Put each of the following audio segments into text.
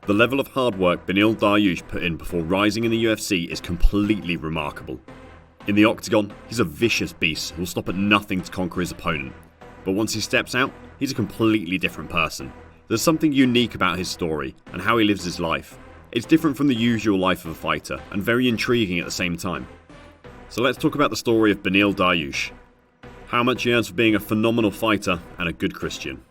The level of hard work Beneil Dariush put in before rising in the UFC is completely remarkable. In the octagon, he's a vicious beast who will stop at nothing to conquer his opponent. But once he steps out, he's a completely different person. There's something unique about his story and how he lives his life. It's different from the usual life of a fighter and very intriguing at the same time. So let's talk about the story of Beneil Dariush. How much he earns for being a phenomenal fighter and a good Christian.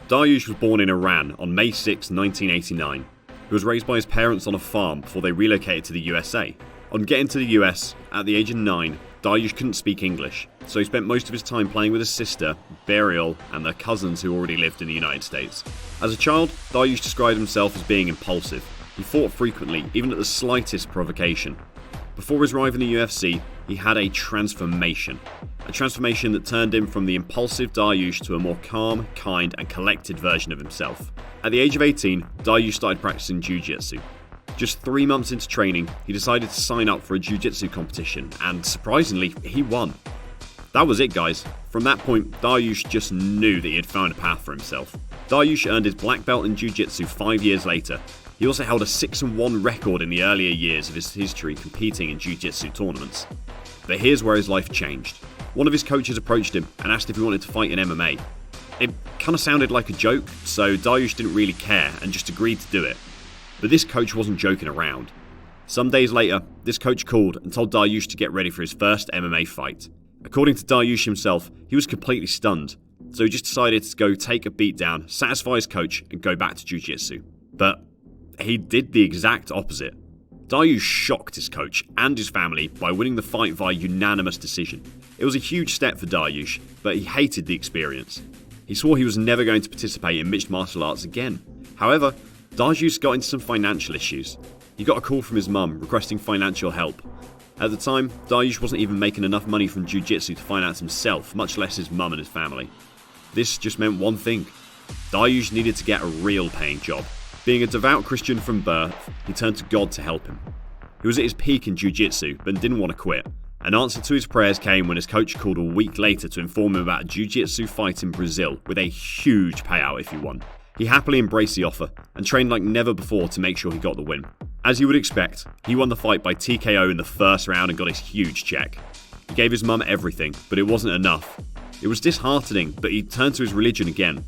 Dariush was born in Iran on May 6, 1989. He was raised by his parents on a farm before they relocated to the USA. On getting to the US, at the age of 9, Dariush couldn't speak English, so he spent most of his time playing with his sister, Beryl, and their cousins who already lived in the United States. As a child, Dariush described himself as being impulsive. He fought frequently, even at the slightest provocation. Before his arrival in the UFC, he had a transformation that turned him from the impulsive Dariush to a more calm, kind, and collected version of himself. At the age of 18, Dariush started practicing jiu-jitsu. Just 3 months into training, he decided to sign up for a jiu-jitsu competition, and surprisingly, he won. That was it, guys. From that point, Dariush just knew that he had found a path for himself. Dariush earned his black belt in jiu-jitsu 5 years later. He also held a 6-1 record in the earlier years of his history competing in jiu-jitsu tournaments. But here's where his life changed. One of his coaches approached him and asked if he wanted to fight in MMA. It kind of sounded like a joke, so Dariush didn't really care and just agreed to do it. But this coach wasn't joking around. Some days later, this coach called and told Dariush to get ready for his first MMA fight. According to Dariush himself, he was completely stunned, so he just decided to go take a beatdown, satisfy his coach, and go back to jiu-jitsu. But he did the exact opposite. Dariush shocked his coach and his family by winning the fight via unanimous decision. It was a huge step for Dariush, but he hated the experience. He swore he was never going to participate in mixed martial arts again. However, Dariush got into some financial issues. He got a call from his mum requesting financial help. At the time, Dariush wasn't even making enough money from jiu-jitsu to finance himself, much less his mum and his family. This just meant one thing. Dariush needed to get a real paying job. Being a devout Christian from birth, he turned to God to help him. He was at his peak in jiu-jitsu, but didn't want to quit. An answer to his prayers came when his coach called a week later to inform him about a jiu-jitsu fight in Brazil with a huge payout if he won. He happily embraced the offer and trained like never before to make sure he got the win. As you would expect, he won the fight by TKO in the first round and got his huge check. He gave his mum everything, but it wasn't enough. It was disheartening, but he turned to his religion again.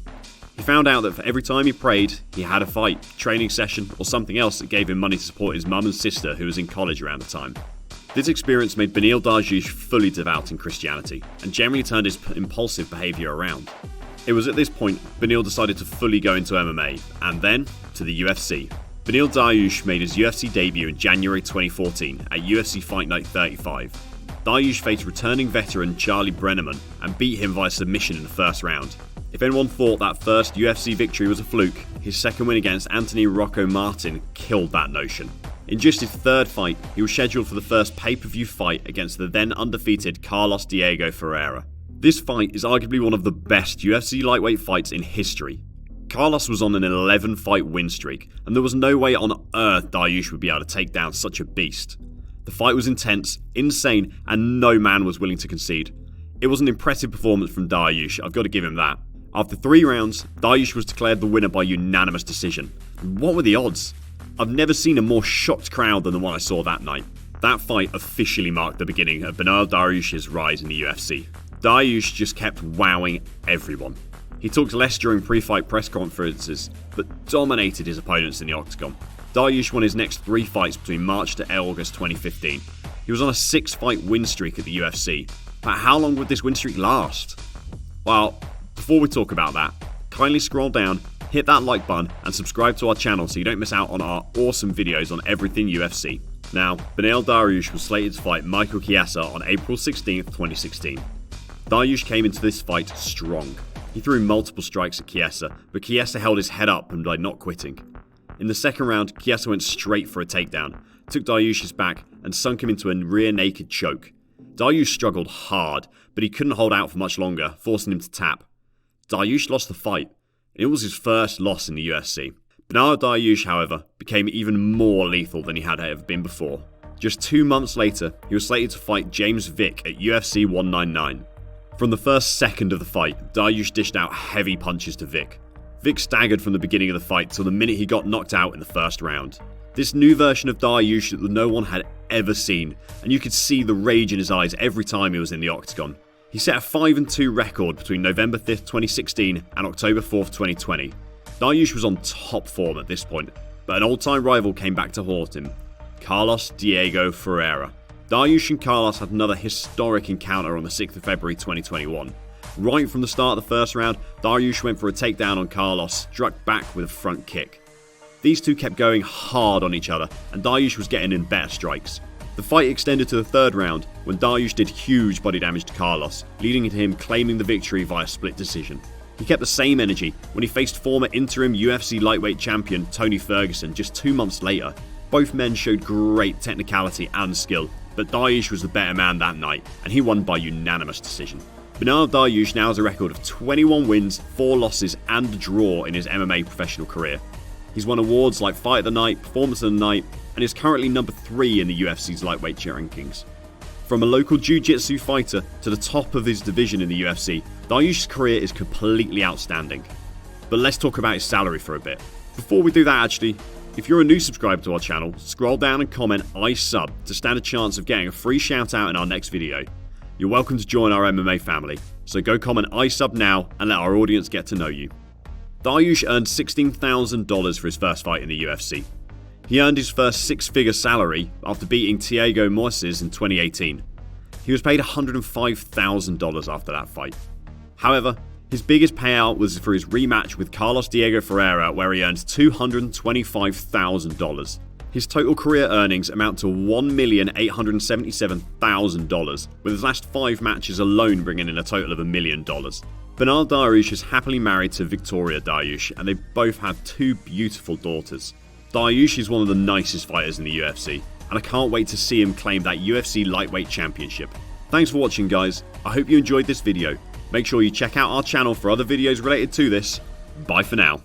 He found out that for every time he prayed, he had a fight, training session, or something else that gave him money to support his mum and sister who was in college around the time. This experience made Beneil Dariush fully devout in Christianity and generally turned his impulsive behaviour around. It was at this point Beneil decided to fully go into MMA and then to the UFC. Beneil Dariush made his UFC debut in January 2014 at UFC Fight Night 35. Dariush faced returning veteran Charlie Brenneman and beat him via submission in the first round. If anyone thought that first UFC victory was a fluke, his second win against Anthony Rocco Martin killed that notion. In just his third fight, he was scheduled for the first pay-per-view fight against the then undefeated Carlos Diego Ferreira. This fight is arguably one of the best UFC lightweight fights in history. Carlos was on an 11-fight win streak, and there was no way on earth Dariush would be able to take down such a beast. The fight was intense, insane, and no man was willing to concede. It was an impressive performance from Dariush, I've got to give him that. After 3 rounds, Dariush was declared the winner by unanimous decision. What were the odds? I've never seen a more shocked crowd than the one I saw that night. That fight officially marked the beginning of Beneil Dariush's rise in the UFC. Dariush just kept wowing everyone. He talked less during pre-fight press conferences, but dominated his opponents in the octagon. Dariush won his next 3 fights between March to August 2015. He was on a 6-fight win streak at the UFC. But how long would this win streak last? Well, before we talk about that, kindly scroll down, hit that like button, and subscribe to our channel so you don't miss out on our awesome videos on everything UFC. Now, Beneil Dariush was slated to fight Michael Chiesa on April 16th, 2016. Dariush came into this fight strong. He threw multiple strikes at Chiesa, but Chiesa held his head up and by not quitting. In the second round, Chiesa went straight for a takedown, took Dariush's back and sunk him into a rear naked choke. Dariush struggled hard, but he couldn't hold out for much longer, forcing him to tap. Dariush lost the fight, and it was his first loss in the UFC. Beneil Dariush, however, became even more lethal than he had ever been before. Just 2 months later, he was slated to fight James Vick at UFC 199. From the first second of the fight, Dariush dished out heavy punches to Vick. Vic staggered from the beginning of the fight till the minute he got knocked out in the first round. This new version of Dariush that no one had ever seen, and you could see the rage in his eyes every time he was in the octagon. He set a 5-2 record between November 5th, 2016 and October 4th, 2020. Dariush was on top form at this point, but an old-time rival came back to haunt him, Carlos Diego Ferreira. Dariush and Carlos had another historic encounter on the 6th of February 2021. Right from the start of the first round, Dariush went for a takedown on Carlos, struck back with a front kick. These two kept going hard on each other, and Dariush was getting in better strikes. The fight extended to the third round, when Dariush did huge body damage to Carlos, leading to him claiming the victory via split decision. He kept the same energy when he faced former interim UFC lightweight champion Tony Ferguson just 2 months later. Both men showed great technicality and skill, but Dariush was the better man that night, and he won by unanimous decision. Beneil Dariush now has a record of 21 wins, 4 losses and a draw in his MMA professional career. He's won awards like Fight of the Night, Performance of the Night, and is currently number 3 in the UFC's lightweight rankings. From a local jiu-jitsu fighter to the top of his division in the UFC, Dariush's career is completely outstanding. But let's talk about his salary for a bit. Before we do that actually, if you're a new subscriber to our channel, scroll down and comment I sub to stand a chance of getting a free shout out in our next video. You're welcome to join our MMA family, so go comment I sub now and let our audience get to know you. Dariush earned $16,000 for his first fight in the UFC. He earned his first 6-figure salary after beating Thiago Moises in 2018. He was paid $105,000 after that fight. However, his biggest payout was for his rematch with Carlos Diego Ferreira, where he earned $225,000. His total career earnings amount to $1,877,000, with his last 5 matches alone bringing in a total of $1 million. Beneil Dariush is happily married to Victoria Dariush, and they both have 2 beautiful daughters. Dariush is one of the nicest fighters in the UFC, and I can't wait to see him claim that UFC lightweight championship. Thanks for watching guys, I hope you enjoyed this video. Make sure you check out our channel for other videos related to this. Bye for now.